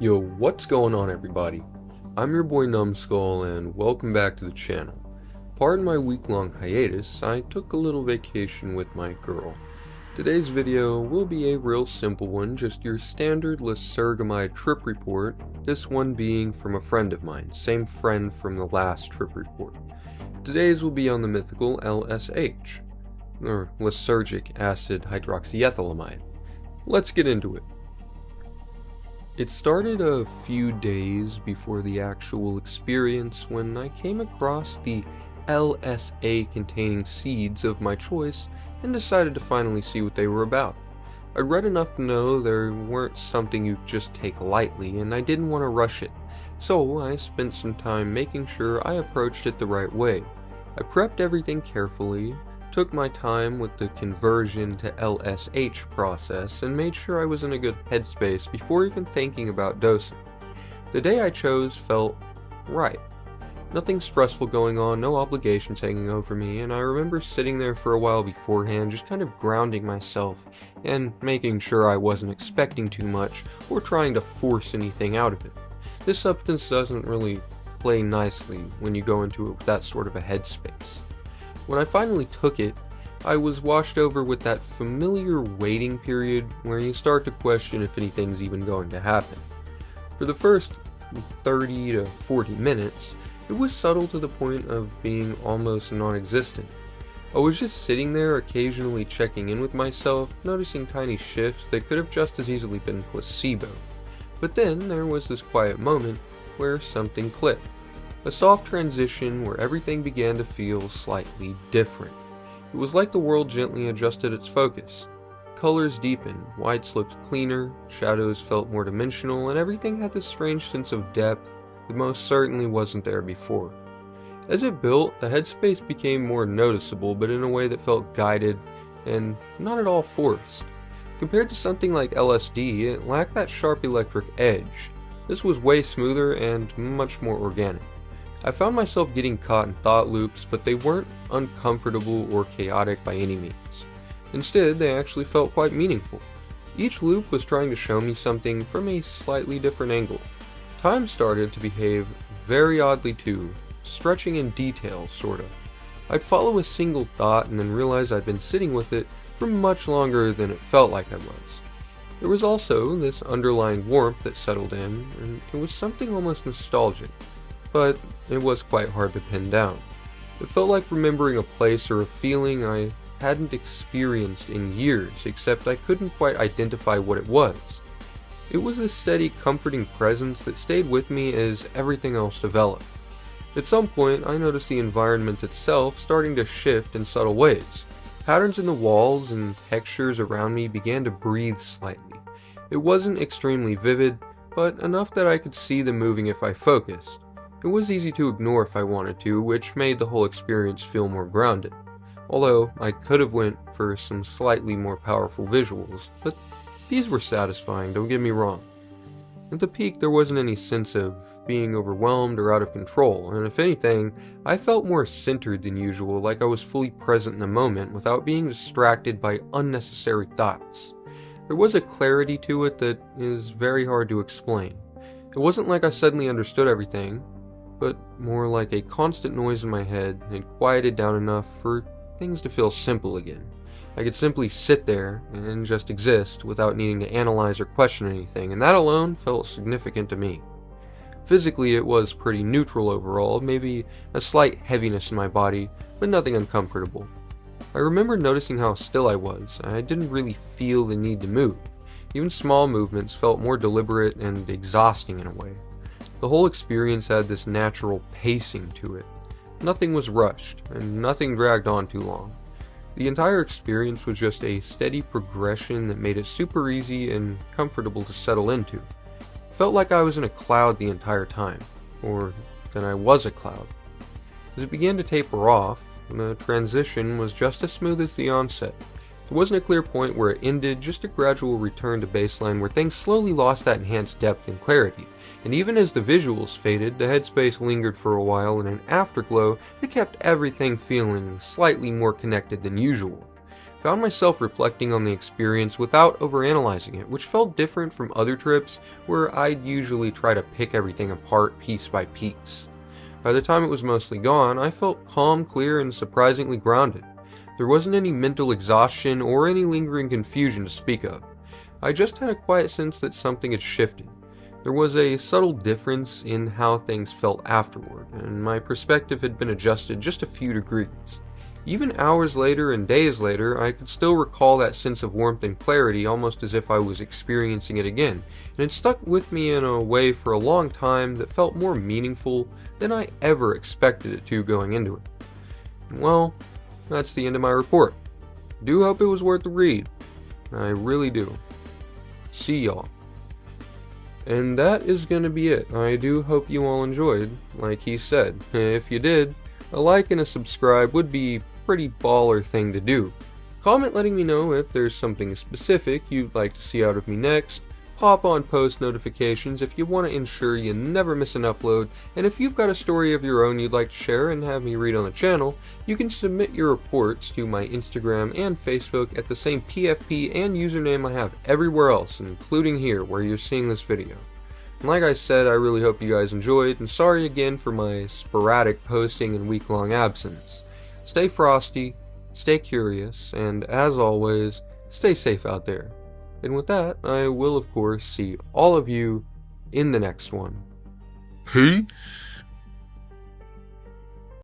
Yo, what's going on everybody? I'm your boy Numbskull and welcome back to the channel. Pardon my week-long hiatus, I took a little vacation with my girl. Today's video will be a real simple one, just your standard lysergamide trip report, this one being from a friend of mine, same friend from the last trip report. Today's will be on the mythical LSH, or lysergic acid hydroxyethylamide. Let's get into it. It started a few days before the actual experience when I came across the LSA containing seeds of my choice and decided to finally see what they were about. I'd read enough to know they weren't something you just take lightly, and I didn't want to rush it, so I spent some time making sure I approached it the right way. I prepped everything carefully, took my time with the conversion to LSH process, and made sure I was in a good headspace before even thinking about dosing. The day I chose felt right. Nothing stressful going on, no obligations hanging over me, and I remember sitting there for a while beforehand, just kind of grounding myself and making sure I wasn't expecting too much or trying to force anything out of it. This substance doesn't really play nicely when you go into it with that sort of a headspace. When I finally took it, I was washed over with that familiar waiting period where you start to question if anything's even going to happen. For the first 30 to 40 minutes, it was subtle to the point of being almost non-existent. I was just sitting there occasionally checking in with myself, noticing tiny shifts that could have just as easily been placebo. But then there was this quiet moment where something clicked. A soft transition where everything began to feel slightly different. It was like the world gently adjusted its focus. Colors deepened, whites looked cleaner, shadows felt more dimensional, and everything had this strange sense of depth that most certainly wasn't there before. As it built, the headspace became more noticeable, but in a way that felt guided and not at all forced. Compared to something like LSD, it lacked that sharp electric edge. This was way smoother and much more organic. I found myself getting caught in thought loops, but they weren't uncomfortable or chaotic by any means. Instead, they actually felt quite meaningful. Each loop was trying to show me something from a slightly different angle. Time started to behave very oddly too, stretching in detail, sort of. I'd follow a single thought and then realize I'd been sitting with it for much longer than it felt like I was. There was also this underlying warmth that settled in, and it was something almost nostalgic. But it was quite hard to pin down. It felt like remembering a place or a feeling I hadn't experienced in years, except I couldn't quite identify what it was. It was a steady, comforting presence that stayed with me as everything else developed. At some point, I noticed the environment itself starting to shift in subtle ways. Patterns in the walls and textures around me began to breathe slightly. It wasn't extremely vivid, but enough that I could see them moving if I focused. It was easy to ignore if I wanted to, which made the whole experience feel more grounded. Although, I could have went for some slightly more powerful visuals, but these were satisfying, don't get me wrong. At the peak, there wasn't any sense of being overwhelmed or out of control, and if anything, I felt more centered than usual, like I was fully present in the moment without being distracted by unnecessary thoughts. There was a clarity to it that is very hard to explain. It wasn't like I suddenly understood everything, but more like a constant noise in my head had quieted down enough for things to feel simple again. I could simply sit there and just exist without needing to analyze or question anything, and that alone felt significant to me. Physically, it was pretty neutral overall, maybe a slight heaviness in my body, but nothing uncomfortable. I remember noticing how still I was. I didn't really feel the need to move. Even small movements felt more deliberate and exhausting in a way. The whole experience had this natural pacing to it. Nothing was rushed, and nothing dragged on too long. The entire experience was just a steady progression that made it super easy and comfortable to settle into. It felt like I was in a cloud the entire time, or that I was a cloud. As it began to taper off, the transition was just as smooth as the onset. There wasn't a clear point where it ended, just a gradual return to baseline where things slowly lost that enhanced depth and clarity. And even as the visuals faded, the headspace lingered for a while in an afterglow that kept everything feeling slightly more connected than usual. Found myself reflecting on the experience without overanalyzing it, which felt different from other trips where I'd usually try to pick everything apart piece by piece. By the time it was mostly gone, I felt calm, clear, and surprisingly grounded. There wasn't any mental exhaustion or any lingering confusion to speak of. I just had a quiet sense that something had shifted. There was a subtle difference in how things felt afterward, and my perspective had been adjusted just a few degrees. Even hours later and days later, I could still recall that sense of warmth and clarity almost as if I was experiencing it again, and it stuck with me in a way for a long time that felt more meaningful than I ever expected it to going into it. Well, that's the end of my report. Do hope it was worth the read. I really do. See y'all. And that is going to be it. I do hope you all enjoyed, like he said. If you did, a like and a subscribe would be a pretty baller thing to do. Comment letting me know if there's something specific you'd like to see out of me next. Hop on post notifications if you want to ensure you never miss an upload, and if you've got a story of your own you'd like to share and have me read on the channel, you can submit your reports to my Instagram and Facebook at the same PFP and username I have everywhere else, including here where you're seeing this video. And like I said, I really hope you guys enjoyed, and sorry again for my sporadic posting and week-long absence. Stay frosty, stay curious, and as always, stay safe out there. And with that, I will of course see all of you in the next one. Peace.